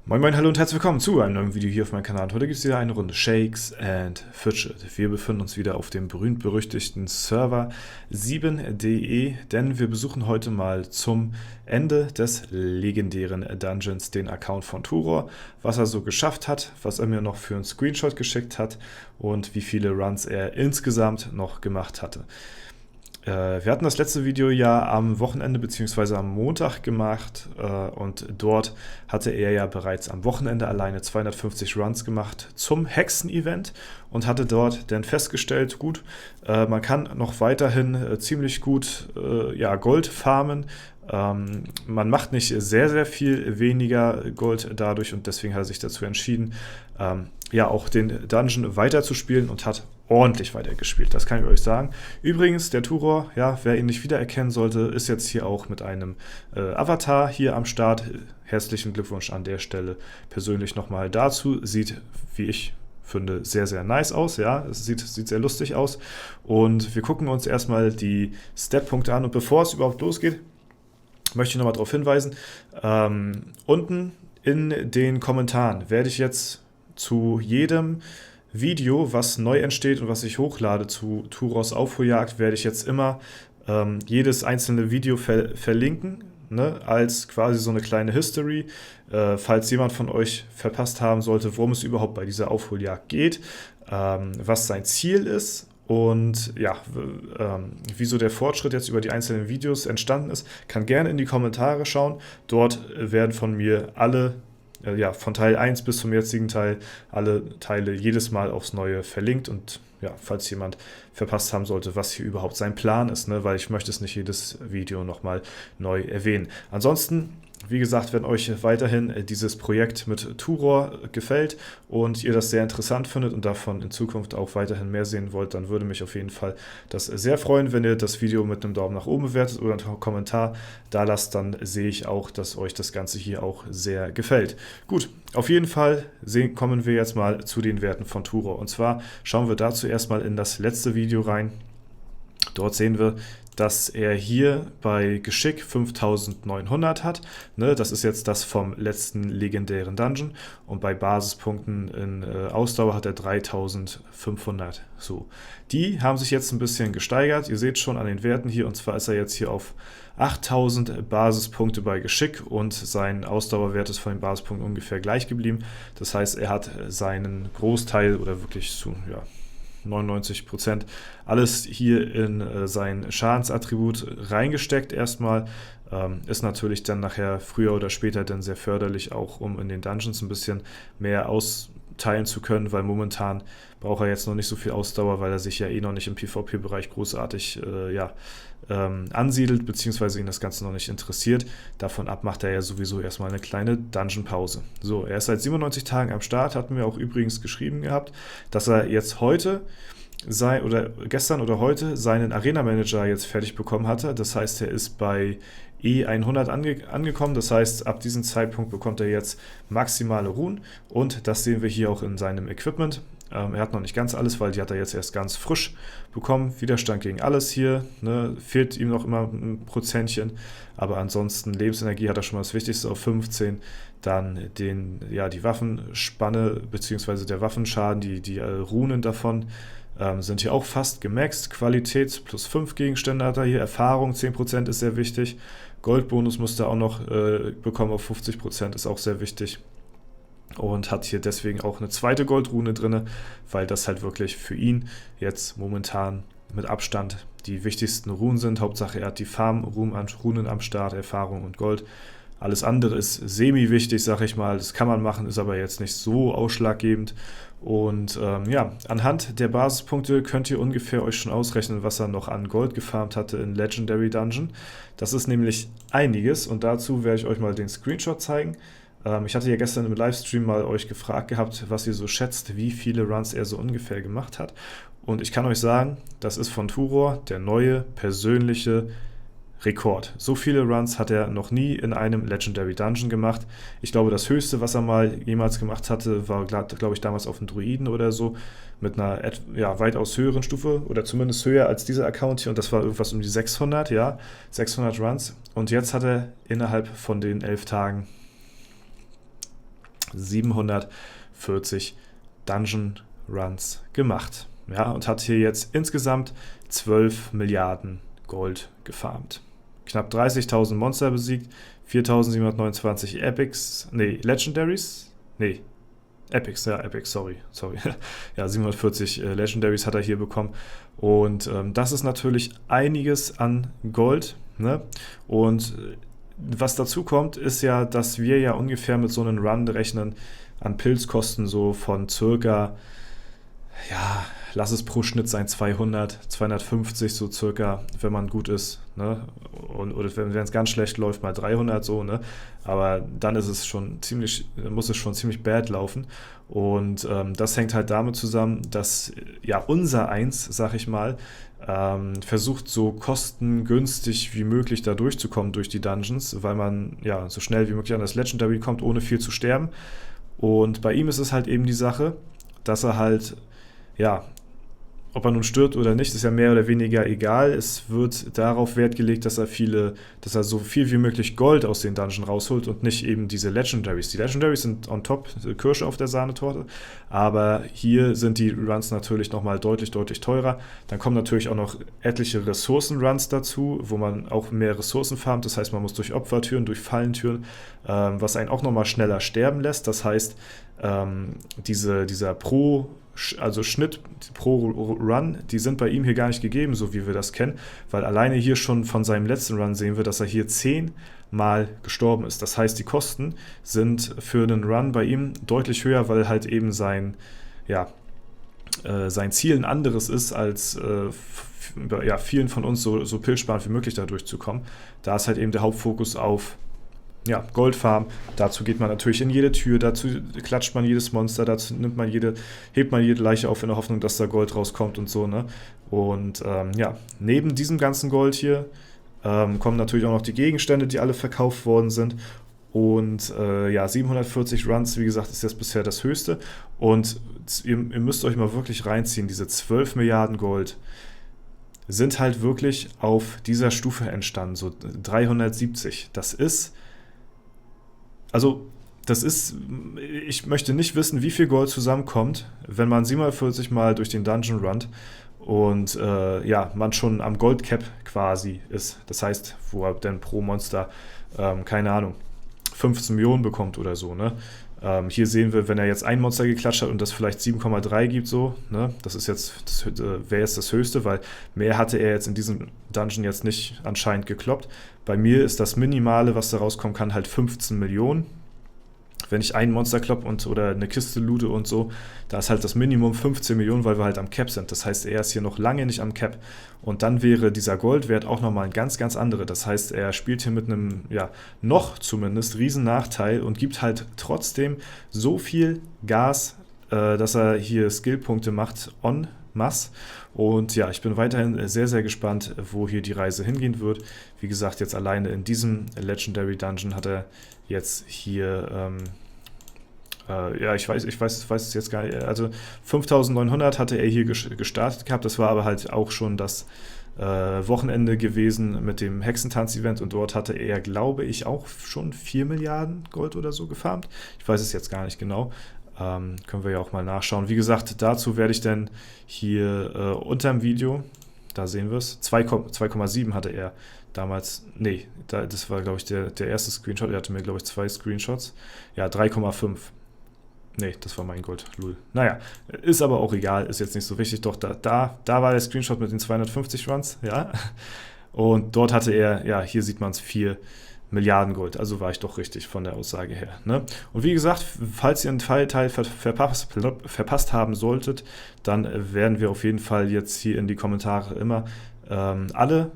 Moin Moin, hallo und herzlich willkommen zu einem neuen Video hier auf meinem Kanal. Heute gibt es wieder eine Runde Shakes and Fidget. Wir befinden uns wieder auf dem berühmt-berüchtigten Server 7.de, denn wir besuchen heute mal zum Ende des legendären Dungeons den Account von Turor, was er so geschafft hat, was er mir noch für einen Screenshot geschickt hat und wie viele Runs er insgesamt noch gemacht hatte. Wir hatten das letzte Video ja am Wochenende bzw. am Montag gemacht und dort hatte er ja bereits am Wochenende alleine 250 Runs gemacht zum Hexen-Event und hatte dort dann festgestellt, gut, man kann noch weiterhin ziemlich gut Gold farmen. Man macht nicht sehr, sehr viel weniger Gold dadurch und deswegen hat er sich dazu entschieden, auch den Dungeon weiterzuspielen und hat ordentlich weitergespielt, das kann ich euch sagen. Übrigens, der Turor, wer ihn nicht wiedererkennen sollte, ist jetzt hier auch mit einem Avatar hier am Start. Herzlichen Glückwunsch an der Stelle persönlich nochmal dazu. Sieht, wie ich finde, sehr, sehr nice aus. Ja, es sieht sehr lustig aus. Und wir gucken uns erstmal die Stat-Punkte an. Und bevor es überhaupt losgeht, möchte ich nochmal darauf hinweisen, unten in den Kommentaren werde ich jetzt zu jedem Video, was neu entsteht und was ich hochlade zu Turors Aufholjagd, werde ich jetzt immer jedes einzelne Video verlinken, ne, als quasi so eine kleine History, falls jemand von euch verpasst haben sollte, worum es überhaupt bei dieser Aufholjagd geht, was sein Ziel ist und wieso der Fortschritt jetzt über die einzelnen Videos entstanden ist, kann gerne in die Kommentare schauen. Dort werden von mir alle von Teil 1 bis zum jetzigen Teil, alle Teile jedes Mal aufs Neue verlinkt und falls jemand verpasst haben sollte, was hier überhaupt sein Plan ist, ne, weil ich möchte es nicht jedes Video nochmal neu erwähnen. Ansonsten, wie gesagt, wenn euch weiterhin dieses Projekt mit Turor gefällt und ihr das sehr interessant findet und davon in Zukunft auch weiterhin mehr sehen wollt, dann würde mich auf jeden Fall das sehr freuen, wenn ihr das Video mit einem Daumen nach oben bewertet oder einen Kommentar da lasst, dann sehe ich auch, dass euch das Ganze hier auch sehr gefällt. Gut, auf jeden Fall kommen wir jetzt mal zu den Werten von Turor. Und zwar schauen wir dazu erstmal in das letzte Video rein. Dort sehen wir, dass er hier bei Geschick 5900 hat. Ne, das ist jetzt das vom letzten legendären Dungeon. Und bei Basispunkten in Ausdauer hat er 3500. So. Die haben sich jetzt ein bisschen gesteigert. Ihr seht schon an den Werten hier. Und zwar ist er jetzt hier auf 8000 Basispunkte bei Geschick und sein Ausdauerwert ist von den Basispunkten ungefähr gleich geblieben. Das heißt, er hat seinen Großteil oder wirklich zu 99% alles hier in sein Schadensattribut reingesteckt erstmal. Ist natürlich dann nachher früher oder später dann sehr förderlich, auch um in den Dungeons ein bisschen mehr austeilen zu können, weil momentan braucht er jetzt noch nicht so viel Ausdauer, weil er sich ja noch nicht im PvP-Bereich großartig ansiedelt, beziehungsweise ihn das Ganze noch nicht interessiert. Davon ab macht er ja sowieso erstmal eine kleine Dungeon-Pause. So, er ist seit 97 Tagen am Start, hatten wir auch übrigens geschrieben gehabt, dass er jetzt gestern oder heute seinen Arena-Manager jetzt fertig bekommen hatte. Das heißt, er ist bei E100 angekommen. Das heißt, ab diesem Zeitpunkt bekommt er jetzt maximale Runen und das sehen wir hier auch in seinem Equipment. Er hat noch nicht ganz alles, weil die hat er jetzt erst ganz frisch bekommen. Widerstand gegen alles hier, ne? Fehlt ihm noch immer ein Prozentchen, aber ansonsten Lebensenergie hat er schon mal das Wichtigste auf 15. Dann die Waffenspanne bzw. der Waffenschaden, die Runen davon sind hier auch fast gemaxt. Qualität plus 5 Gegenstände hat er hier. Erfahrung 10% ist sehr wichtig. Goldbonus musste er auch noch bekommen auf 50%, ist auch sehr wichtig. Und hat hier deswegen auch eine zweite Goldrune drin, weil das halt wirklich für ihn jetzt momentan mit Abstand die wichtigsten Runen sind. Hauptsache er hat die Farm-Runen am Start, Erfahrung und Gold. Alles andere ist semi-wichtig, sag ich mal. Das kann man machen, ist aber jetzt nicht so ausschlaggebend. Und anhand der Basispunkte könnt ihr ungefähr euch schon ausrechnen, was er noch an Gold gefarmt hatte in Legendary Dungeon. Das ist nämlich einiges und dazu werde ich euch mal den Screenshot zeigen. Ich hatte ja gestern im Livestream mal euch gefragt gehabt, was ihr so schätzt, wie viele Runs er so ungefähr gemacht hat. Und ich kann euch sagen, das ist von Turor der neue persönliche Rekord. So viele Runs hat er noch nie in einem Legendary Dungeon gemacht. Ich glaube, das höchste, was er mal jemals gemacht hatte, war, glaube ich, damals auf dem Druiden oder so, mit einer weitaus höheren Stufe oder zumindest höher als dieser Account hier, und das war irgendwas um die 600, 600 Runs. Und jetzt hat er innerhalb von den 11 Tagen 740 Dungeon Runs gemacht. Ja, und hat hier jetzt insgesamt 12 Milliarden Gold gefarmt. Knapp 30.000 Monster besiegt, 4.729 Legendaries, sorry. Ja, 740 Legendaries hat er hier bekommen. Und das ist natürlich einiges an Gold, ne? Und was dazu kommt, ist ja, dass wir ja ungefähr mit so einem Run rechnen an Pilzkosten so von circa, lass es pro Schnitt sein, 200, 250 so circa, wenn man gut ist, ne? Oder wenn es ganz schlecht läuft, mal 300 so, ne? Aber dann ist es muss es schon ziemlich bad laufen. Und das hängt halt damit zusammen, dass unser Eins, sag ich mal, versucht so kostengünstig wie möglich da durchzukommen durch die Dungeons, weil man so schnell wie möglich an das Legendary kommt, ohne viel zu sterben. Und bei ihm ist es halt eben die Sache, dass er halt, ob er nun stirbt oder nicht, ist ja mehr oder weniger egal. Es wird darauf Wert gelegt, dass er so viel wie möglich Gold aus den Dungeon rausholt und nicht eben diese Legendaries. Die Legendaries sind on top, Kirsche auf der Sahnetorte, aber hier sind die Runs natürlich nochmal deutlich, deutlich teurer. Dann kommen natürlich auch noch etliche Ressourcen-Runs dazu, wo man auch mehr Ressourcen farmt. Das heißt, man muss durch Opfertüren, durch Fallentüren, was einen auch nochmal schneller sterben lässt. Das heißt, dieser Schnitt pro Run, die sind bei ihm hier gar nicht gegeben, so wie wir das kennen, weil alleine hier schon von seinem letzten Run sehen wir, dass er hier 10 Mal gestorben ist. Das heißt, die Kosten sind für einen Run bei ihm deutlich höher, weil halt eben sein Ziel ein anderes ist, als vielen von uns so pilzsparend wie möglich da durchzukommen. Da ist halt eben der Hauptfokus auf Goldfarm, dazu geht man natürlich in jede Tür, dazu klatscht man jedes Monster, dazu hebt man jede Leiche auf in der Hoffnung, dass da Gold rauskommt und so, ne? Und neben diesem ganzen Gold hier kommen natürlich auch noch die Gegenstände, die alle verkauft worden sind. Und 740 Runs, wie gesagt, ist jetzt bisher das höchste. Und ihr müsst euch mal wirklich reinziehen, diese 12 Milliarden Gold sind halt wirklich auf dieser Stufe entstanden, so 370. Ich möchte nicht wissen, wie viel Gold zusammenkommt, wenn man 47 Mal durch den Dungeon runnt und man schon am Goldcap quasi ist. Das heißt, wo er dann pro Monster, 15 Millionen bekommt oder so, ne? Hier sehen wir, wenn er jetzt ein Monster geklatscht hat und das vielleicht 7,3 gibt, so, ne? Das wäre jetzt das Höchste, weil mehr hatte er jetzt in diesem Dungeon jetzt nicht anscheinend gekloppt. Bei mir ist das Minimale, was da rauskommen kann, halt 15 Millionen. Wenn ich ein Monster klopp oder eine Kiste loote und so, da ist halt das Minimum 15 Millionen, weil wir halt am Cap sind. Das heißt, er ist hier noch lange nicht am Cap. Und dann wäre dieser Goldwert auch nochmal ein ganz, ganz anderer. Das heißt, er spielt hier mit einem, noch zumindest riesen Nachteil und gibt halt trotzdem so viel Gas, dass er hier Skillpunkte macht en masse. Und ich bin weiterhin sehr, sehr gespannt, wo hier die Reise hingehen wird. Wie gesagt, jetzt alleine in diesem Legendary Dungeon hat er jetzt hier, ich weiß es jetzt gar nicht, also 5.900 hatte er hier gestartet gehabt, das war aber halt auch schon das Wochenende gewesen mit dem Hexentanz-Event und dort hatte er, glaube ich, auch schon 4 Milliarden Gold oder so gefarmt. Ich weiß es jetzt gar nicht genau. Können wir ja auch mal nachschauen. Wie gesagt, dazu werde ich dann hier unter dem Video, da sehen wir es, 2,7 hatte er damals, das war, glaube ich, der erste Screenshot, er hatte mir, glaube ich, 2 Screenshots, 3,5. Das war mein Gold, lul. Naja, ist aber auch egal, ist jetzt nicht so wichtig, doch da war der Screenshot mit den 250 Runs, und dort hatte er, hier sieht man es, 4 Milliarden Gold, also war ich doch richtig von der Aussage her, ne? Und wie gesagt, falls ihr einen Teil verpasst haben solltet, dann werden wir auf jeden Fall jetzt hier in die Kommentare immer alle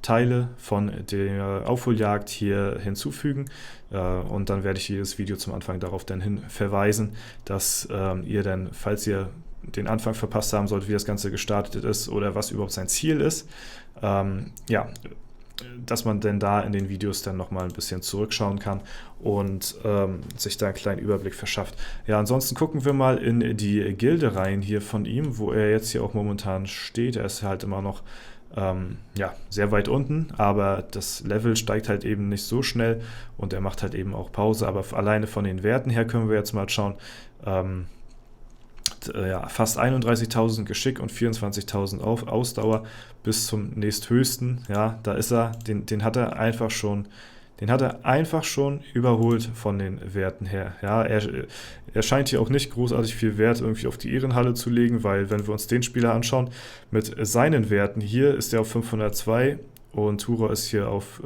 Teile von der Aufholjagd hier hinzufügen und dann werde ich jedes Video zum Anfang darauf dann hin verweisen, dass ihr dann, falls ihr den Anfang verpasst haben solltet, wie das Ganze gestartet ist oder was überhaupt sein Ziel ist, dass man denn da in den Videos dann nochmal ein bisschen zurückschauen kann und sich da einen kleinen Überblick verschafft. Ja, ansonsten gucken wir mal in die Gilde rein hier von ihm, wo er jetzt hier auch momentan steht. Er ist halt immer noch ja, sehr weit unten, aber das Level steigt halt eben nicht so schnell und er macht halt eben auch Pause. Aber alleine von den Werten her können wir jetzt mal schauen. Ja, fast 31.000 Geschick und 24.000 Ausdauer bis zum nächsthöchsten. Ja, da ist er, den hat er einfach schon überholt von den Werten her. Ja, er scheint hier auch nicht großartig viel Wert irgendwie auf die Ehrenhalle zu legen, weil wenn wir uns den Spieler anschauen, mit seinen Werten hier ist er auf 502 und Turor ist hier auf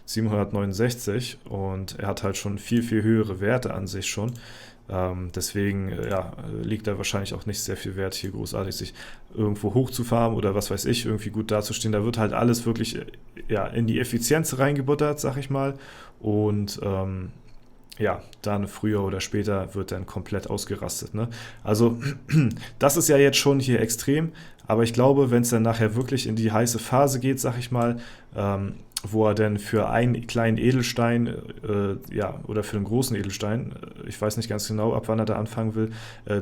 769 und er hat halt schon viel, viel höhere Werte an sich schon. Deswegen liegt da wahrscheinlich auch nicht sehr viel Wert, hier großartig sich irgendwo hochzufahren oder was weiß ich, irgendwie gut dazustehen. Da wird halt alles wirklich in die Effizienz reingebuttert, sag ich mal. Und dann früher oder später wird dann komplett ausgerastet. Ne? Also das ist ja jetzt schon hier extrem, aber ich glaube, wenn es dann nachher wirklich in die heiße Phase geht, sag ich mal, wo er dann für einen kleinen Edelstein, oder für einen großen Edelstein, ich weiß nicht ganz genau, ab wann er da anfangen will,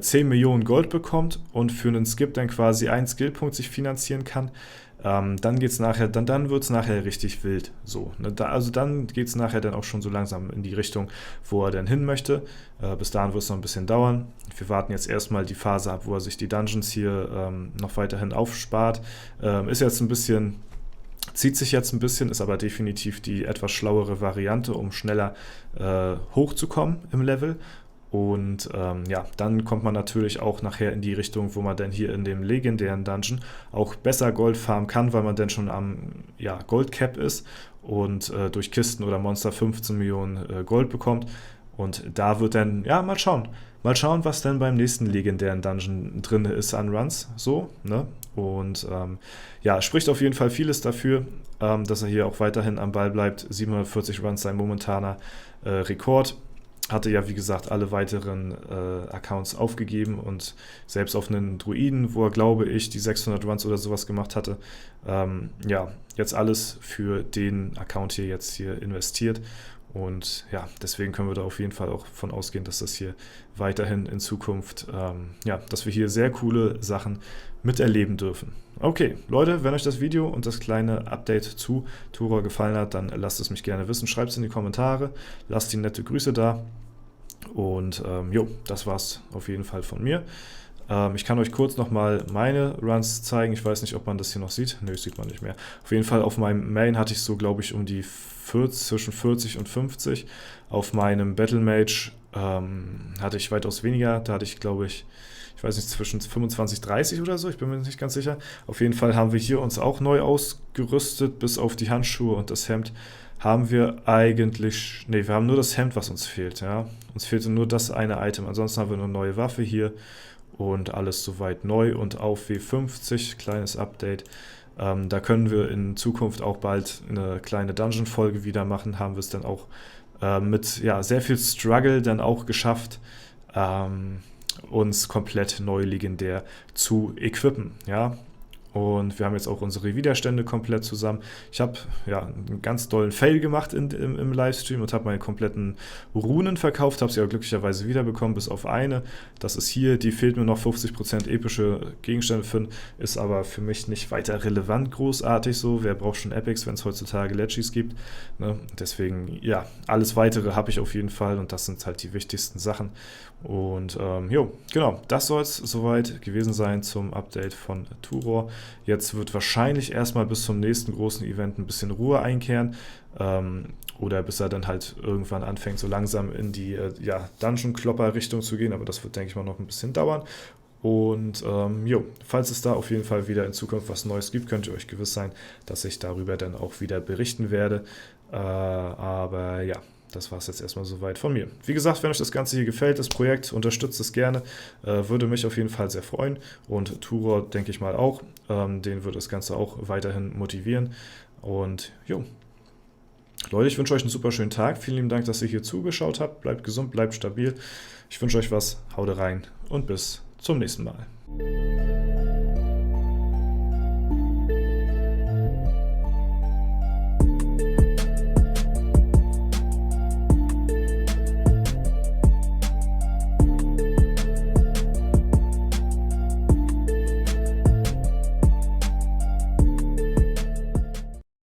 10 Millionen Gold bekommt und für einen Skip dann quasi einen Skillpunkt sich finanzieren kann, dann wird es nachher richtig wild. So, ne? Also dann geht es nachher dann auch schon so langsam in die Richtung, wo er dann hin möchte. Bis dahin wird es noch ein bisschen dauern. Wir warten jetzt erstmal die Phase ab, wo er sich die Dungeons hier noch weiterhin aufspart. Zieht sich jetzt ein bisschen, ist aber definitiv die etwas schlauere Variante, um schneller hochzukommen im Level. Und dann kommt man natürlich auch nachher in die Richtung, wo man dann hier in dem legendären Dungeon auch besser Gold farmen kann, weil man dann schon am Goldcap ist und durch Kisten oder Monster 15 Millionen Gold bekommt. Und da wird dann, mal schauen, was denn beim nächsten legendären Dungeon drin ist an Runs, so, ne? Und spricht auf jeden Fall vieles dafür, dass er hier auch weiterhin am Ball bleibt. 740 Runs sein momentaner Rekord. Hatte ja, wie gesagt, alle weiteren Accounts aufgegeben und selbst auf einen Druiden, wo er, glaube ich, die 600 Runs oder sowas gemacht hatte, jetzt alles für den Account hier investiert. Und deswegen können wir da auf jeden Fall auch von ausgehen, dass das hier weiterhin in Zukunft, dass wir hier sehr coole Sachen miterleben dürfen. Okay, Leute, wenn euch das Video und das kleine Update zu Turor gefallen hat, dann lasst es mich gerne wissen. Schreibt es in die Kommentare, lasst die nette Grüße da. Und das war's auf jeden Fall von mir. Ich kann euch kurz nochmal meine Runs zeigen. Ich weiß nicht, ob man das hier noch sieht. Nö, sieht man nicht mehr. Auf jeden Fall auf meinem Main hatte ich so, glaube ich, um die zwischen 40 und 50. Auf meinem Battle Mage hatte ich weitaus weniger. Da hatte ich, glaube ich, weiß nicht, zwischen 25 und 30 oder so. Ich bin mir nicht ganz sicher. Auf jeden Fall haben wir hier uns auch neu ausgerüstet, bis auf die Handschuhe und das Hemd. Haben wir eigentlich, wir haben nur das Hemd, was uns fehlt, ja. Uns fehlte nur das eine Item, ansonsten haben wir eine neue Waffe hier und alles soweit neu und auf W50, kleines Update. Da können wir in Zukunft auch bald eine kleine Dungeon-Folge wieder machen, haben wir es dann auch mit sehr viel Struggle dann auch geschafft, uns komplett neu legendär zu equippen, ja. Und wir haben jetzt auch unsere Widerstände komplett zusammen. Ich habe einen ganz dollen Fail gemacht im Livestream und habe meine kompletten Runen verkauft, habe sie aber glücklicherweise wiederbekommen, bis auf eine. Das ist hier, die fehlt mir noch 50% epische Gegenstände für, ist aber für mich nicht weiter relevant großartig so. Wer braucht schon Epics, wenn es heutzutage Legis gibt? Ne? Deswegen, alles Weitere habe ich auf jeden Fall und das sind halt die wichtigsten Sachen. Und genau, das soll es soweit gewesen sein zum Update von Turor. Jetzt wird wahrscheinlich erstmal bis zum nächsten großen Event ein bisschen Ruhe einkehren oder bis er dann halt irgendwann anfängt, so langsam in die Dungeon-Klopper-Richtung zu gehen, aber das wird, denke ich mal, noch ein bisschen dauern. Und falls es da auf jeden Fall wieder in Zukunft was Neues gibt, könnt ihr euch gewiss sein, dass ich darüber dann auch wieder berichten werde. Aber das war es jetzt erstmal soweit von mir. Wie gesagt, wenn euch das Ganze hier gefällt, das Projekt, unterstützt es gerne. Würde mich auf jeden Fall sehr freuen. Und Turor, denke ich mal, auch. Den wird das Ganze auch weiterhin motivieren. Und Leute, ich wünsche euch einen super schönen Tag. Vielen lieben Dank, dass ihr hier zugeschaut habt. Bleibt gesund, bleibt stabil. Ich wünsche euch was. Haut rein und bis zum nächsten Mal.